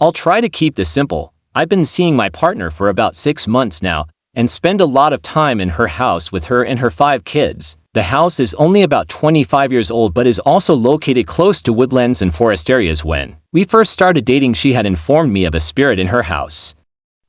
I'll try to keep this simple. I've been seeing my partner for about 6 months now, and spend a lot of time in her house with her and her 5 kids. The house is only about 25 years old but is also located close to woodlands and forest areas. When we first started dating, she had informed me of a spirit in her house,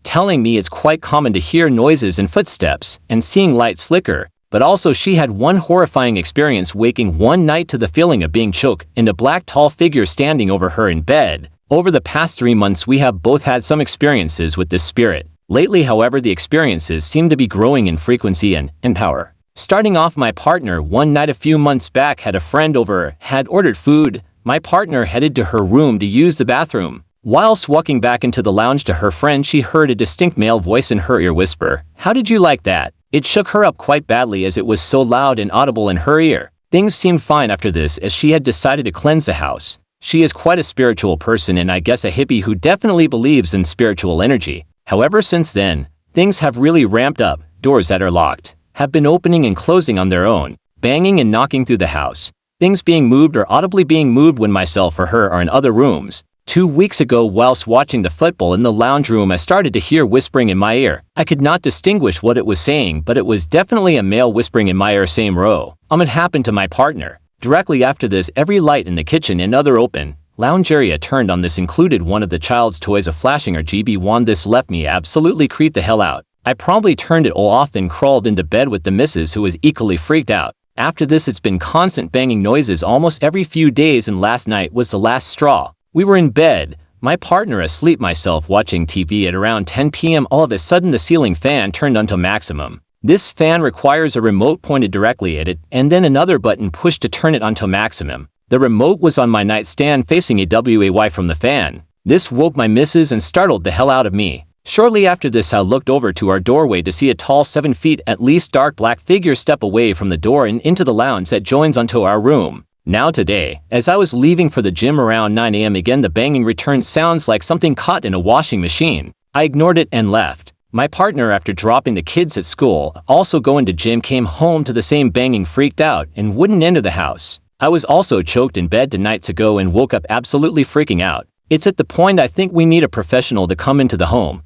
telling me it's quite common to hear noises and footsteps, and seeing lights flicker, but also she had one horrifying experience waking one night to the feeling of being choked and a black tall figure standing over her in bed. Over the past 3 months we have both had some experiences with this spirit. Lately, however, the experiences seem to be growing in frequency and in power. Starting off, my partner one night a few months back had a friend over, had ordered food. My partner headed to her room to use the bathroom. Whilst walking back into the lounge to her friend, she heard a distinct male voice in her ear whisper, "How did you like that?" It shook her up quite badly as it was so loud and audible in her ear. Things seemed fine after this as she had decided to cleanse the house. She is quite a spiritual person and I guess a hippie who definitely believes in spiritual energy. However, since then, things have really ramped up. Doors that are locked have been opening and closing on their own, banging and knocking through the house, things being moved or audibly being moved when myself or her are in other rooms. 2 weeks ago, whilst watching the football in the lounge room, I started to hear whispering in my ear. I could not distinguish what it was saying, but it was definitely a male whispering in my ear. Same row. It happened to my partner. Directly after this, every light in the kitchen and other open lounge area turned on. This included one of the child's toys, a flashing RGB wand. This left me absolutely creeped the hell out. I promptly turned it all off and crawled into bed with the missus, who was equally freaked out. After this, it's been constant banging noises almost every few days, and last night was the last straw. We were in bed, my partner asleep, myself watching TV. At around 10 p.m. all of a sudden the ceiling fan turned on to maximum. This fan requires a remote pointed directly at it and then another button pushed to turn it on to maximum. The remote was on my nightstand facing away from the fan. This woke my missus and startled the hell out of me. Shortly after this, I looked over to our doorway to see a tall 7 feet at least dark black figure step away from the door and into the lounge that joins onto our room. Now today, as I was leaving for the gym around 9 a.m. again the banging returned, sounds like something caught in a washing machine. I ignored it and left. My partner, after dropping the kids at school, also going to gym, came home to the same banging, freaked out, and wouldn't enter the house. I was also choked in bed 2 nights ago and woke up absolutely freaking out. It's at the point I think we need a professional to come into the home.